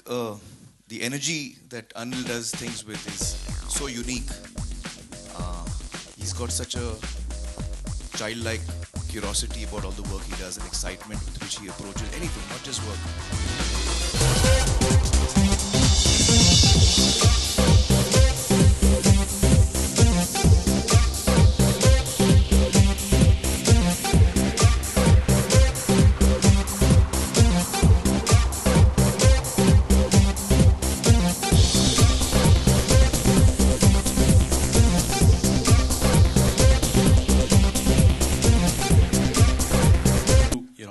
the energy that Anil does things with is so unique. Uh, he's got such a childlike curiosity about all the work he does and excitement with which he approaches anything, not just work.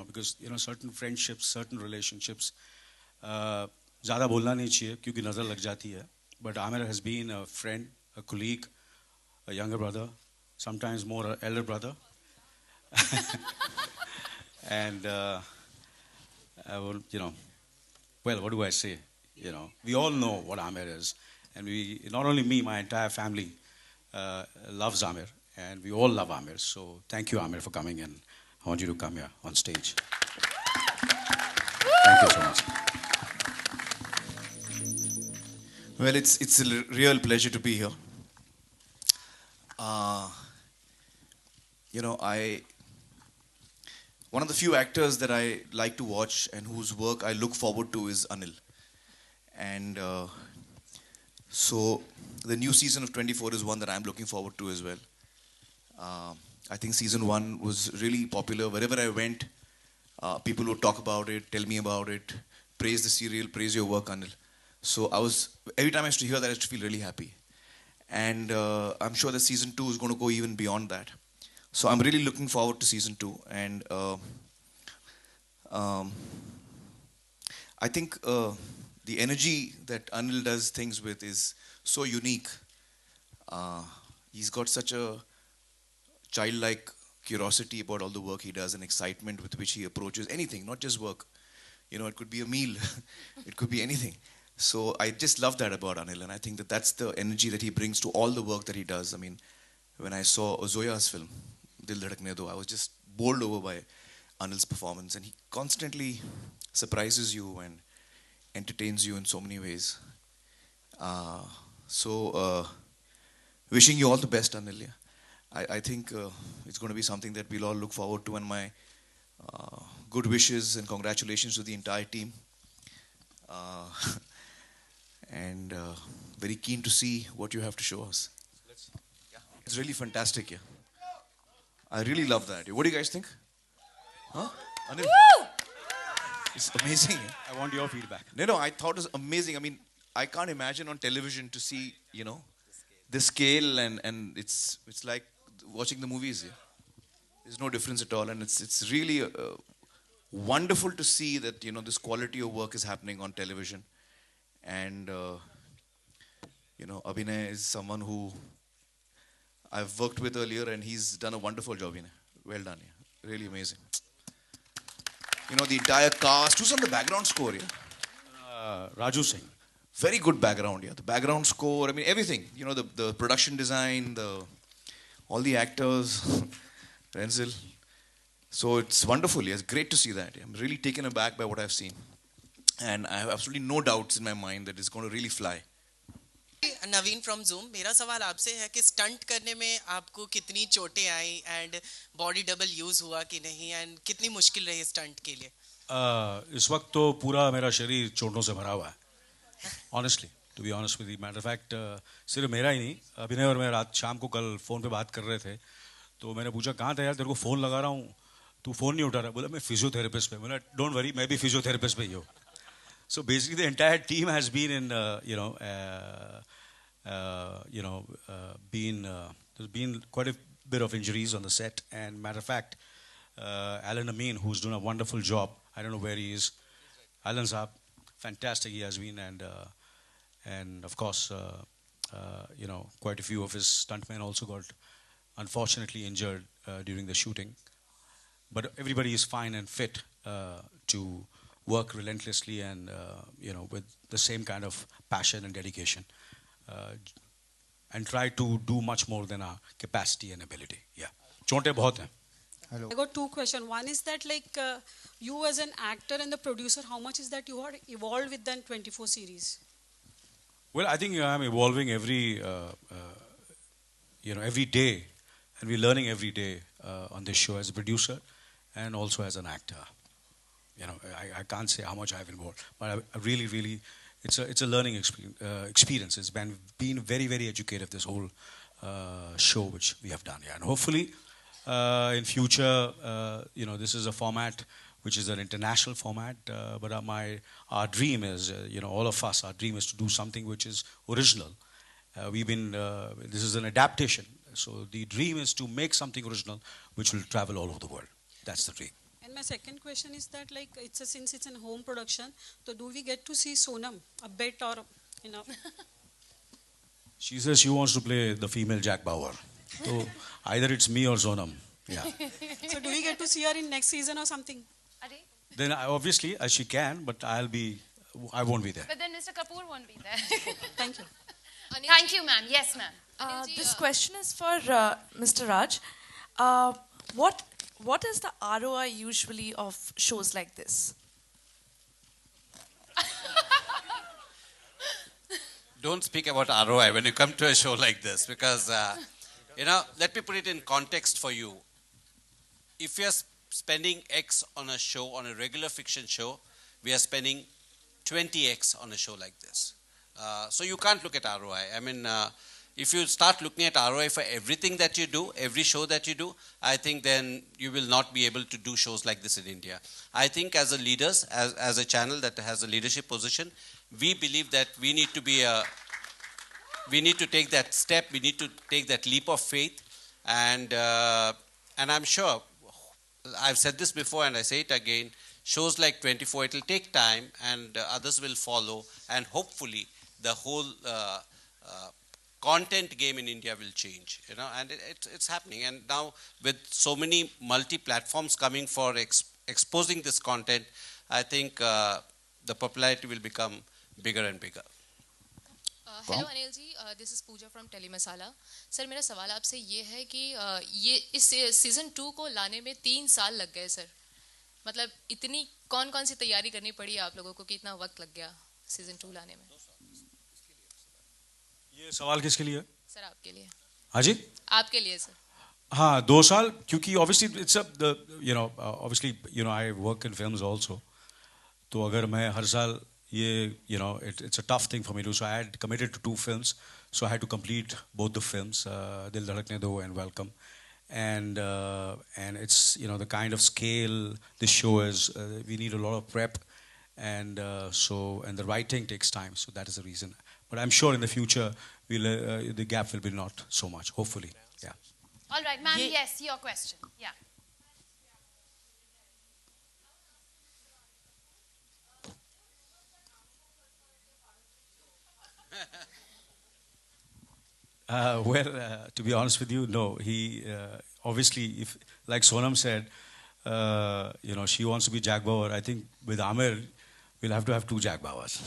Because certain friendships, certain relationships, ज़्यादा बोलना नहीं चाहिए क्योंकि नज़र लग जाती है. But Amir has been a friend, a colleague, a younger brother, sometimes more an elder brother. And I will, well, what do I say? We all know what Amir is, and we, not only me, my entire family loves Amir, and we all love Amir. So thank you, Amir, for coming in. I want you to come here on stage. Thank you so much. Well, it's a real pleasure to be here. One of the few actors that I like to watch and whose work I look forward to is Anil. And so the new season of 24 is one that I'm looking forward to as well. I think season 1 was really popular. Wherever I went, people would talk about it, tell me about it, praise the serial, praise your work, Anil. So every time I used to hear that, I used to feel really happy. And I'm sure that season 2 is going to go even beyond that. So I'm really looking forward to season 2. And I think the energy that Anil does things with is so unique. He's got such a childlike curiosity about all the work he does and excitement with which he approaches anything, not just work. It could be a meal, it could be anything. So I just love that about Anil, and I think that that's the energy that he brings to all the work that he does. I mean, when I saw Zoya's film, Dil Dhadakne Do, I was just bowled over by Anil's performance, and he constantly surprises you and entertains you in so many ways. Wishing you all the best, Anil. Yeah. I think it's going to be something that we'll all look forward to, and my good wishes and congratulations to the entire team. And very keen to see what you have to show us. Yeah. It's really fantastic, yeah. I really love that. What do you guys think? Huh? Anil? It's amazing. Yeah? I want your feedback. No, I thought it was amazing. I mean, I can't imagine on television to see, the scale, and it's like watching the movies. Yeah. There's no difference at all, and it's really wonderful to see that this quality of work is happening on television. And Abhinay is someone who I've worked with earlier, and he's done a wonderful job. Well done, yeah. Really amazing. The entire cast. Who's on the background score? Yeah, Raju Singh. Very good background. Yeah, the background score. I mean, everything. The production design, all the actors, Renzel. So it's wonderful. Yeah, it's great to see that. Yeah. I'm really taken aback by what I've seen. And I have absolutely no doubts in my mind that it's going to really fly. Naveen from zoom, मेरा सवाल आपसे है कि stunt करने में आपको कितनी चोटें आई एंड बॉडी डबल यूज हुआ कि नहीं, एंड कितनी मुश्किल रही स्टंट के लिए? इस वक्त तो पूरा मेरा शरीर चोटों से भरा हुआ है. Honestly, to be honest with you, matter of fact, सिर्फ मेरा ही नहीं, अभिनय और मैं रात शाम को कल फ़ोन पे बात कर रहे थे, तो मैंने पूछा कहाँ था यार, तेरे को फ़ोन लगा रहा हूँ, तू फ़ोन नहीं उठा रहा. बोला मैं फिजियोथेरेपिस्ट पे. बोला डोंट वरी, मैं भी फिजियोथेरेपिस्ट पे ही हूँ. So basically, the entire team has been in, there's been quite a bit of injuries on the set. And matter of fact, Alan Amin, who's doing a wonderful job, I don't know where he is. Alan Saab, fantastic he has been, and of course, quite a few of his stuntmen also got unfortunately injured during the shooting. But everybody is fine and fit to work relentlessly and with the same kind of passion and dedication, and try to do much more than our capacity and ability. Yeah, चोटें बहुत हैं. Hello. I got two questions. One is that you as an actor and the producer, how much is that you are evolved with the 24 series? Well, I think I'm evolving every day, and we're learning every day on this show as a producer and also as an actor. I can't say how much I've involved, but I really, really, it's a learning experience. It's been very, very educative, this whole show which we have done. Yeah, and hopefully in future, this is a format which is an international format. But our dream is, all of us, our dream is to do something which is original. This is an adaptation. So the dream is to make something original which will travel all over the world. That's the dream. And my second question is that since it's a home production, so do we get to see Sonam a bit or you know? She says she wants to play the female Jack Bauer. So either it's me or Sonam. Yeah. So do we get to see her in next season or something? Then obviously she can, but I won't be there. But then Mr. Kapoor won't be there. Thank you. Thank you, ma'am. Yes, ma'am. This question is for Mr. Raj. What is the ROI usually of shows like this? Don't speak about ROI when you come to a show like this, because, let me put it in context for you. If you're spending X on a show, on a regular fiction show, we are spending 20X on a show like this. So you can't look at ROI. I mean, if you start looking at ROI for everything that you do, every show that you do, I think then you will not be able to do shows like this in India. I think as a leaders, as a channel that has a leadership position, we believe that we need to take that step, we need to take that leap of faith, and I'm sure, I've said this before and I say it again, shows like 24, it will take time and others will follow, and hopefully the whole content game in India will change, and it's happening. And now with so many multi-platforms coming for exposing this content, I think the popularity will become bigger and bigger. Hello Anil ji, this is Pooja from tele masala. Sir, मेरा सवाल आपसे ये है कि ये इस season 2 को लाने में 3 साल लग गए सर. मतलब इतनी कौन कौन सी तैयारी करनी पड़ी आप लोगों को कि इतना वक्त लग गया सीज़न 2 लाने में? ये सवाल किसके लिए? सर आपके लिए. हाँ जी, आपके लिए सर. हाँ, 2 साल, क्योंकि obviously it's I work in films also. तो अगर मैं हर साल it's a tough thing for me to do. So I had committed to 2 films, so I had to complete both the films, Dil Dhadakne Do and Welcome. And it's the kind of scale this show is. We need a lot of prep, and the writing takes time. So that is the reason. But I'm sure in the future the gap will be not so much. Hopefully, yeah. All right, ma'am. Yes, your question. Yeah. To be honest with you, no. He obviously, if like Sonam said, she wants to be Jack Bauer. I think with Amir, we'll have to have 2 Jack Bauers.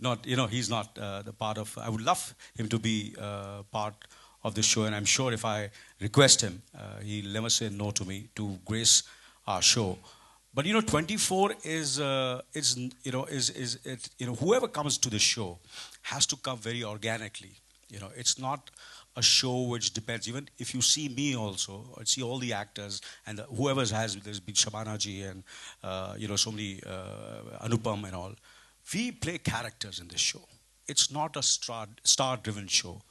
Not, he's not the part of. I would love him to be part of the show, and I'm sure if I request him, he'll never say no to me to grace our show. But 24 is whoever comes to the show has to come very organically. It's not a show which depends. Even if you see me also, or see all the actors and whoever's there's been Shabana ji and so many Anupam and all. We play characters in this show. It's not a star-driven show.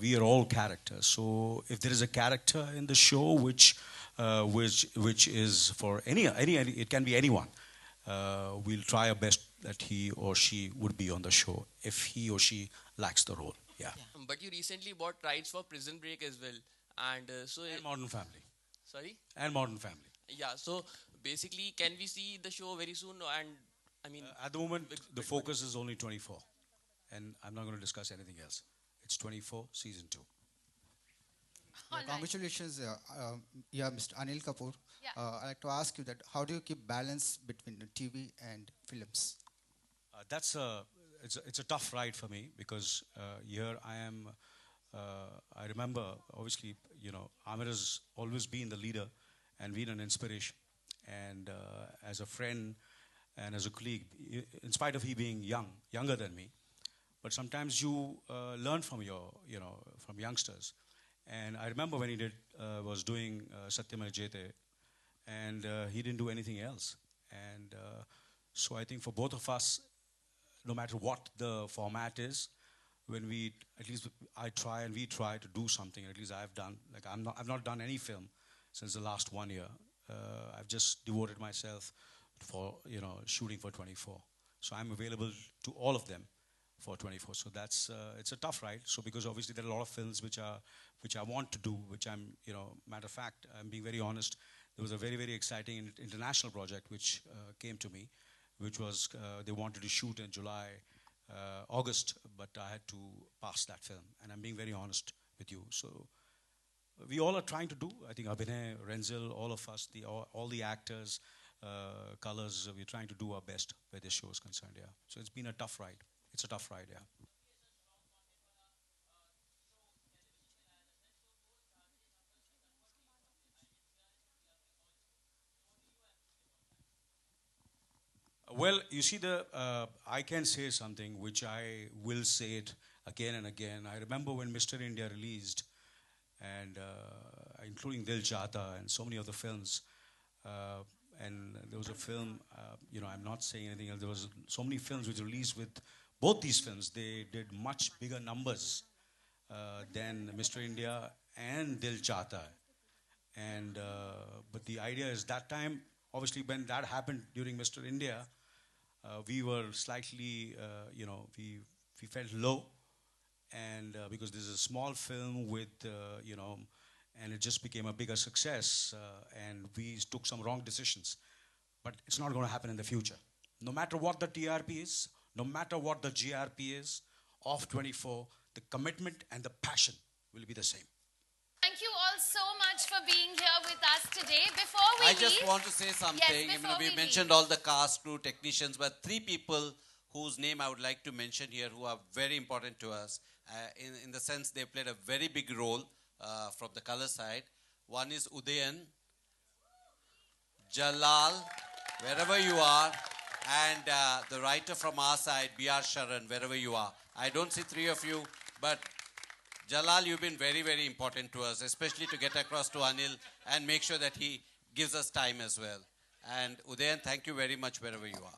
We are all characters. So if there is a character in the show which is for any, it can be anyone. We'll try our best that he or she would be on the show if he or she likes the role. Yeah. But you recently bought rights for Prison Break as well, and Modern Family. Sorry. And Modern Family. Yeah. So basically, can we see the show very soon? And I mean, at the moment, the focus is only 24, and I'm not going to discuss anything else. It's 24, season 2. Congratulations, Mr. Anil Kapoor. Yeah. I'd like to ask you that how do you keep balance between the TV and films? It's a tough ride for me because here I am I remember, obviously, Amir has always been the leader and been an inspiration. And as a friend and as a colleague, in spite of he being younger than me, but sometimes you learn from from youngsters. And I remember when he was doing Satyamay Jayate, and he didn't do anything else. And so I think for both of us, no matter what the format is, when we, at least I try and we try to do something, at least I've done, like I've not done any film since the last 1 year. I've just devoted myself for, shooting for 24. So I'm available to all of them for 24. So that's, it's a tough ride. So because obviously there are a lot of films which I want to do, which I'm, matter of fact, I'm being very honest, there was a very, very exciting international project which came to me, which was, they wanted to shoot in July, August, but I had to pass that film. And I'm being very honest with you. So we all are trying to do, I think Abhinay, Renzel, all of us, all the actors, colors, we're trying to do our best where this show is concerned, yeah. So it's been a tough ride. It's a tough ride, yeah. Well, you see, I can say something which I will say it again and again. I remember when Mr. India released, and including Dil Chahta and so many other films, and there was a film, I'm not saying anything else, there was so many films which released with both these films. They did much bigger numbers than Mr. India and Dil Chahta. And, but the idea is that time, obviously when that happened during Mr. India, we were slightly, we felt low, and because this is a small film with, and it just became a bigger success, and we took some wrong decisions. But it's not going to happen in the future. No matter what the TRP is, no matter what the GRP is, of 24, the commitment and the passion will be the same. Thank you all so much for being here with us today. Before we I leave, just want to say something. Yes, before we we mentioned all the cast, crew, technicians, but 3 people whose name I would like to mention here who are very important to us in the sense they played a very big role from the color side. One is Udayan, Jalal, wherever you are, and the writer from our side, B.R. Sharan, wherever you are. I don't see 3 of you, but Jalal, you've been very, very important to us, especially to get across to Anil and make sure that he gives us time as well. And Udayan, thank you very much wherever you are.